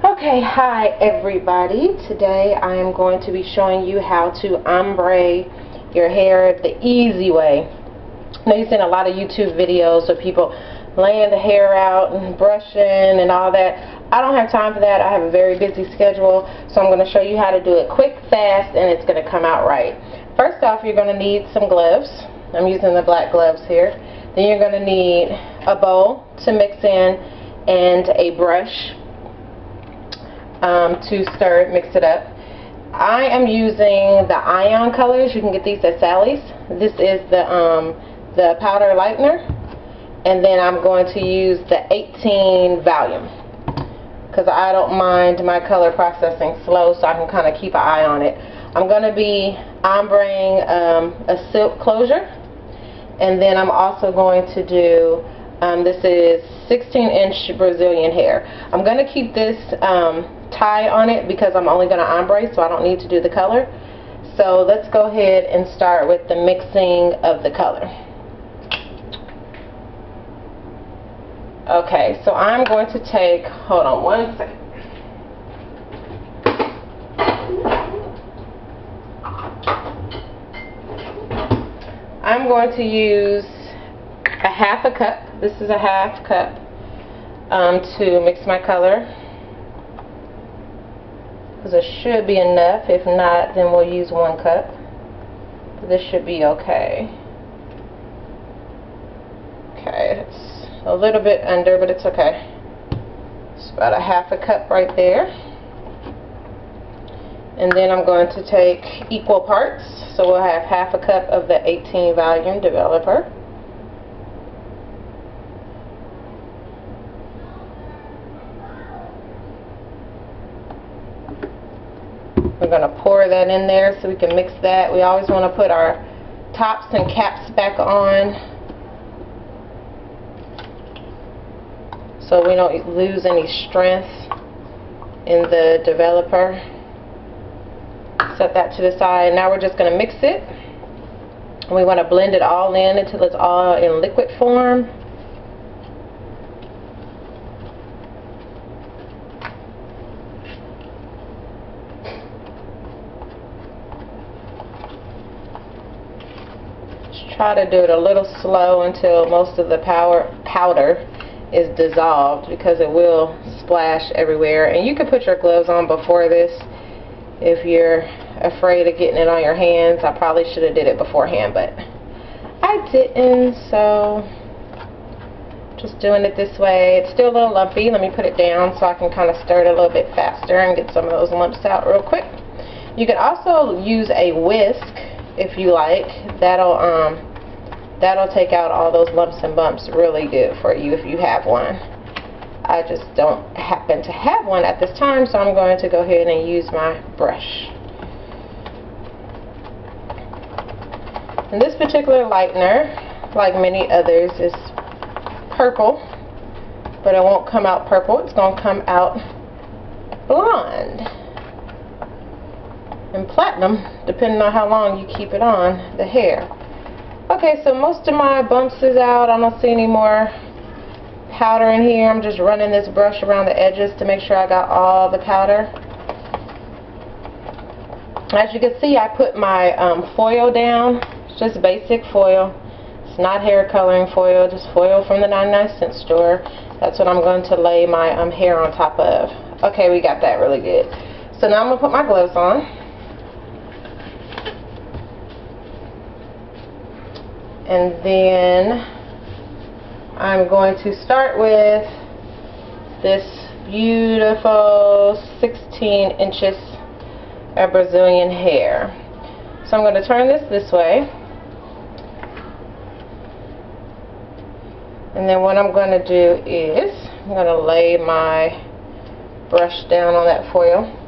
Okay, hi everybody. Today I am going to be showing you how to ombre your hair the easy way. I know you've seen a lot of YouTube videos of people laying the hair out and brushing and all that. I don't have time for that. I have a very busy schedule, so I'm going to show you how to do it quick, fast, and it's going to come out right. First off, you're going to need some gloves. I'm using the black gloves here. Then you're going to need a bowl to mix in and a brush to stir it, mix it up. I am using the Ion colors. You can get these at Sally's. This is the powder lightener, and then I'm going to use the 18 volume because I don't mind my color processing slow, so I can kind of keep an eye on it. I'm going to be ombreing a silk closure, and then I'm also going to do this is 16-inch Brazilian hair. I'm going to keep this tie on it because I'm only going to ombre, so I don't need to do the color. So let's go ahead and start with the mixing of the color. Okay, so I'm going to take, hold on one second. I'm going to use a half a cup. This is a half cup to mix my color, because it should be enough. If not, then we'll use 1 cup. But this should be okay. Okay, it's a little bit under, but it's okay. It's about a half a cup right there. And then I'm going to take equal parts. So we'll have half a cup of the 18 volume developer. We're going to pour that in there so we can mix that. We always want to put our tops and caps back on so we don't lose any strength in the developer. Set that to the side. Now we're just going to mix it. We want to blend it all in until it's all in liquid form. Try to do it a little slow until most of the powder is dissolved, because it will splash everywhere. And you can put your gloves on before this if you're afraid of getting it on your hands. I probably should have did it beforehand, but I didn't, so just doing it this way. It's still a little lumpy. Let me put it down so I can kind of stir it a little bit faster and get some of those lumps out real quick. You can also use a whisk if you like. That'll take out all those lumps and bumps really good for you if you have one. I just don't happen to have one at this time, so I'm going to go ahead and use my brush. And this particular lightener, like many others, is purple, but it won't come out purple. It's going to come out blonde and platinum, depending on how long you keep it on the hair. Okay, so most of my bumps is out. I don't see any more powder in here. I'm just running this brush around the edges to make sure I got all the powder. As you can see, I put my foil down. It's just basic foil. It's not hair coloring foil, just foil from the 99-cent store. That's what I'm going to lay my hair on top of. Okay, we got that really good. So now I'm going to put my gloves on. And then I'm going to start with this beautiful 16 inches of Brazilian hair. So I'm going to turn this way. And then what I'm going to do is I'm going to lay my brush down on that foil.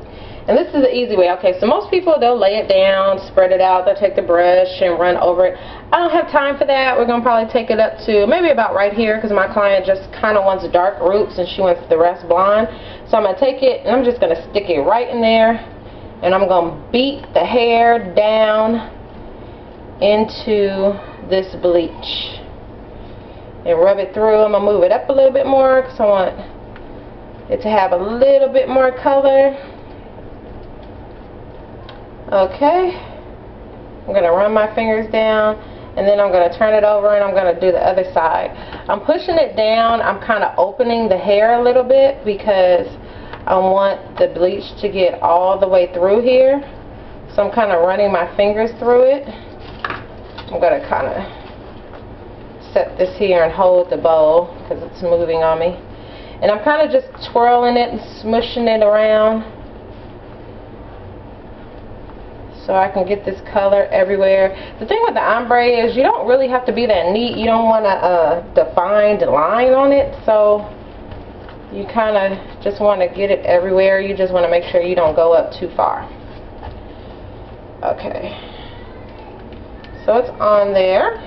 And this is the easy way. Okay, so most people, they'll lay it down, spread it out, they'll take the brush and run over it. I don't have time for that. We're going to probably take it up to maybe about right here, because my client just kind of wants dark roots and she wants the rest blonde. So I'm going to take it and I'm just going to stick it right in there, and I'm going to beat the hair down into this bleach and rub it through. I'm going to move it up a little bit more because I want it to have a little bit more color. Okay, I'm going to run my fingers down, and then I'm going to turn it over and I'm going to do the other side. I'm pushing it down. I'm kind of opening the hair a little bit because I want the bleach to get all the way through here. So I'm kind of running my fingers through it. I'm going to kind of set this here and hold the bowl because it's moving on me. And I'm kind of just twirling it and smushing it around so I can get this color everywhere. The thing with the ombre is you don't really have to be that neat. You don't want a defined line on it, so you kind of just want to get it everywhere. You just want to make sure you don't go up too far. Okay, so it's on there.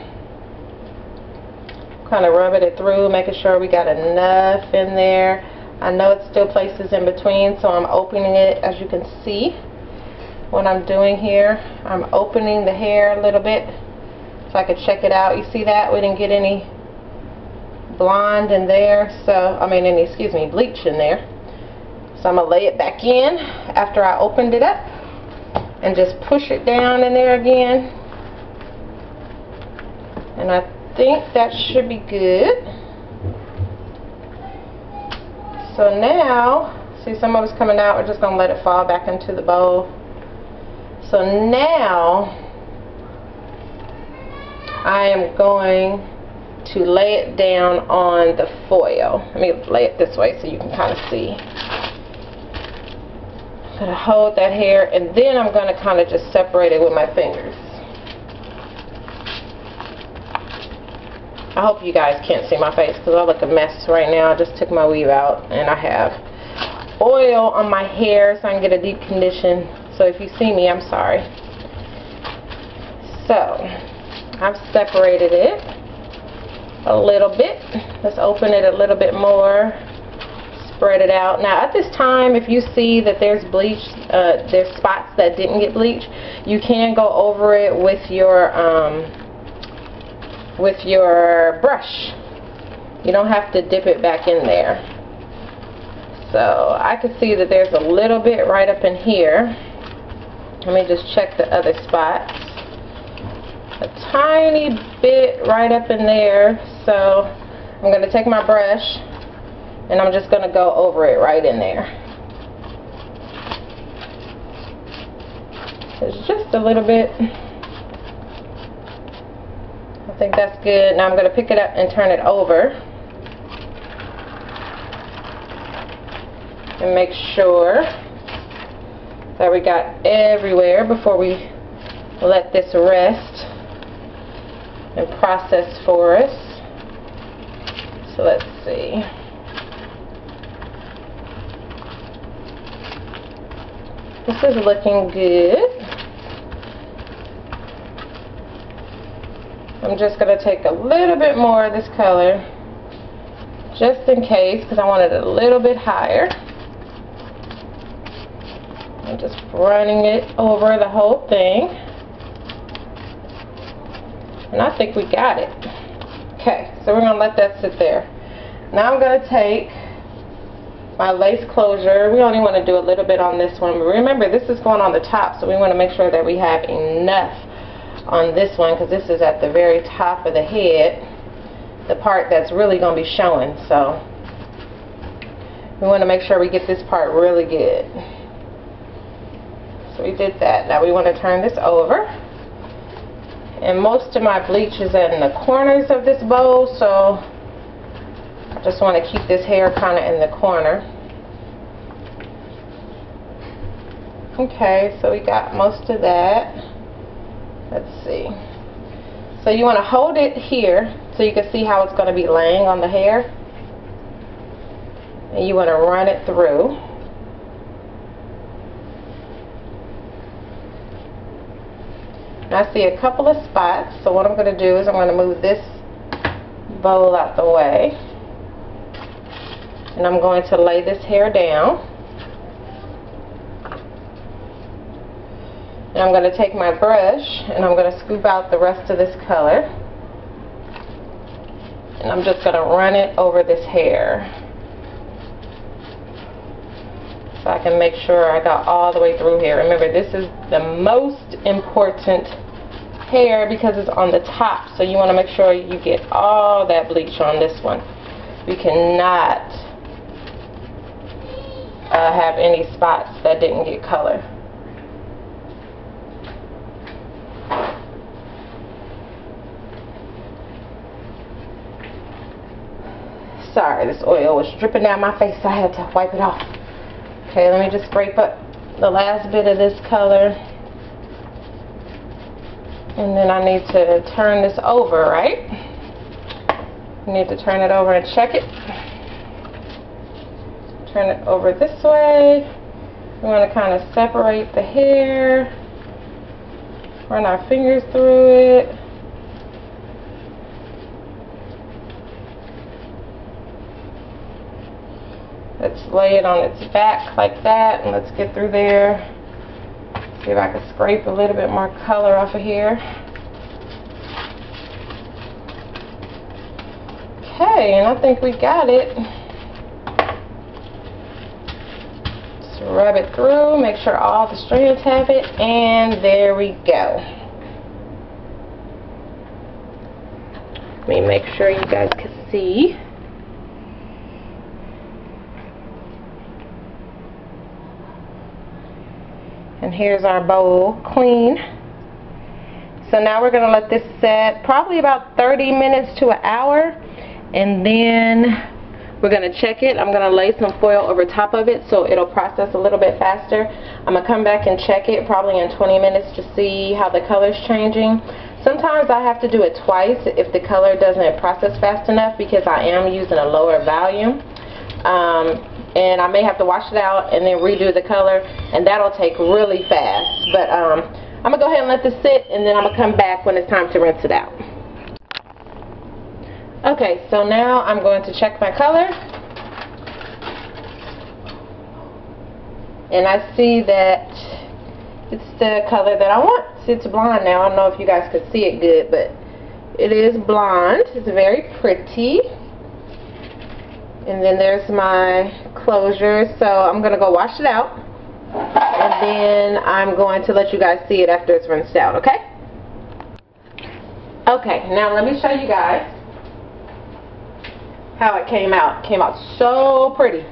Kind of rubbing it through, making sure we got enough in there. I know it's still places in between, so I'm opening it. As you can see what I'm doing here, I'm opening the hair a little bit so I can check it out. You see that? We didn't get any blonde in there, so excuse me, bleach in there. So I'm gonna lay it back in after I opened it up and just push it down in there again. And I think that should be good. So now, see, some of it's coming out. We're just going to let it fall back into the bowl. So now I am going to lay it down on the foil. Let me lay it this way so you can kind of see. I'm going to hold that hair, and then I'm going to kind of just separate it with my fingers. I hope you guys can't see my face because I look a mess right now. I just took my weave out and I have oil on my hair so I can get a deep condition. So if you see me, I'm sorry. So I've separated it a little bit. Let's open it a little bit more. Spread it out. Now at this time, if you see that there's bleach, there's spots that didn't get bleached, you can go over it with your brush. You don't have to dip it back in there. So I can see that there's a little bit right up in here. Let me just check the other spots. A tiny bit right up in there. So I'm going to take my brush and I'm just going to go over it right in there. It's just a little bit. I think that's good. Now I'm going to pick it up and turn it over and make sure that we got everywhere before we let this rest and process for us. So let's see. This is looking good. I'm just going to take a little bit more of this color just in case because I want it a little bit higher. I'm just running it over the whole thing. And I think we got it. Okay, so we're going to let that sit there. Now I'm going to take my lace closure. We only want to do a little bit on this one. But remember, this is going on the top, so we want to make sure that we have enough on this one because this is at the very top of the head, the part that's really going to be showing. So we want to make sure we get this part really good. So we did that. Now we want to turn this over, and most of my bleach is in the corners of this bowl, so I just want to keep this hair kind of in the corner. Okay, so we got most of that. Let's see. So you want to hold it here so you can see how it's going to be laying on the hair. And you want to run it through. And I see a couple of spots, so what I'm going to do is I'm going to move this bowl out the way. And I'm going to lay this hair down. And I'm going to take my brush and I'm going to scoop out the rest of this color. And I'm just going to run it over this hair. so I can make sure I got all the way through here. Remember, this is the most important hair because it's on the top, so you want to make sure you get all that bleach on this one. You cannot have any spots that didn't get color. Sorry, this oil was dripping down my face, so I had to wipe it off. Okay, let me just scrape up the last bit of this color. And then I need to turn this over, right? You need to turn it over and check it. Turn it over this way. We want to kind of separate the hair. Run our fingers through it. Let's lay it on its back like that, and let's get through there. See if I can scrape a little bit more color off of here. Okay, and I think we got it. Just rub it through, make sure all the strands have it, and there we go. Let me make sure you guys can see. And here's our bowl clean. So now we're going to let this set probably about 30 minutes to an hour, and then we're going to check it. I'm going to lay some foil over top of it so it'll process a little bit faster. I'm going to come back and check it probably in 20 minutes to see how the color's changing. Sometimes I have to do it twice if the color doesn't process fast enough because I am using a lower volume. And I may have to wash it out and then redo the color, and that'll take really fast. But I'm going to go ahead and let this sit, and then I'm going to come back when it's time to rinse it out. Okay, so now I'm going to check my color. And I see that it's the color that I want. See, it's blonde now. I don't know if you guys can see it good, but it is blonde. It's very pretty. And then there's my closure, so I'm going to go wash it out, and then I'm going to let you guys see it after it's rinsed out, okay? Okay, now let me show you guys how it came out. It came out so pretty.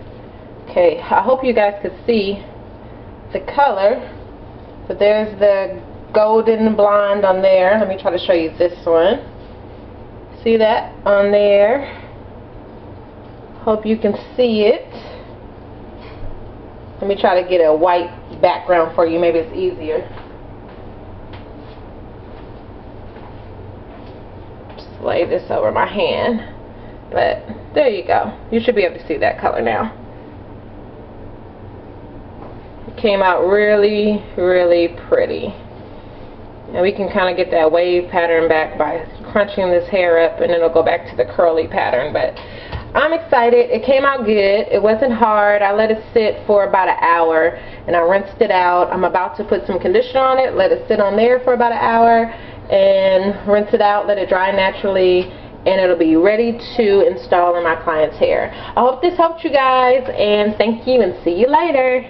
Okay, I hope you guys could see the color, but there's the golden blonde on there. Let me try to show you this one. See that on there? Hope you can see it. Let me try to get a white background for you. Maybe it's easier. Just lay this over my hand. But there you go. You should be able to see that color now. It came out really, really pretty. And we can kind of get that wave pattern back by crunching this hair up, and it'll go back to the curly pattern. But I'm excited. It came out good. It wasn't hard. I let it sit for about an hour, and I rinsed it out. I'm about to put some conditioner on it, let it sit on there for about an hour, and rinse it out, let it dry naturally, and it'll be ready to install in my client's hair. I hope this helped you guys, and thank you, and see you later.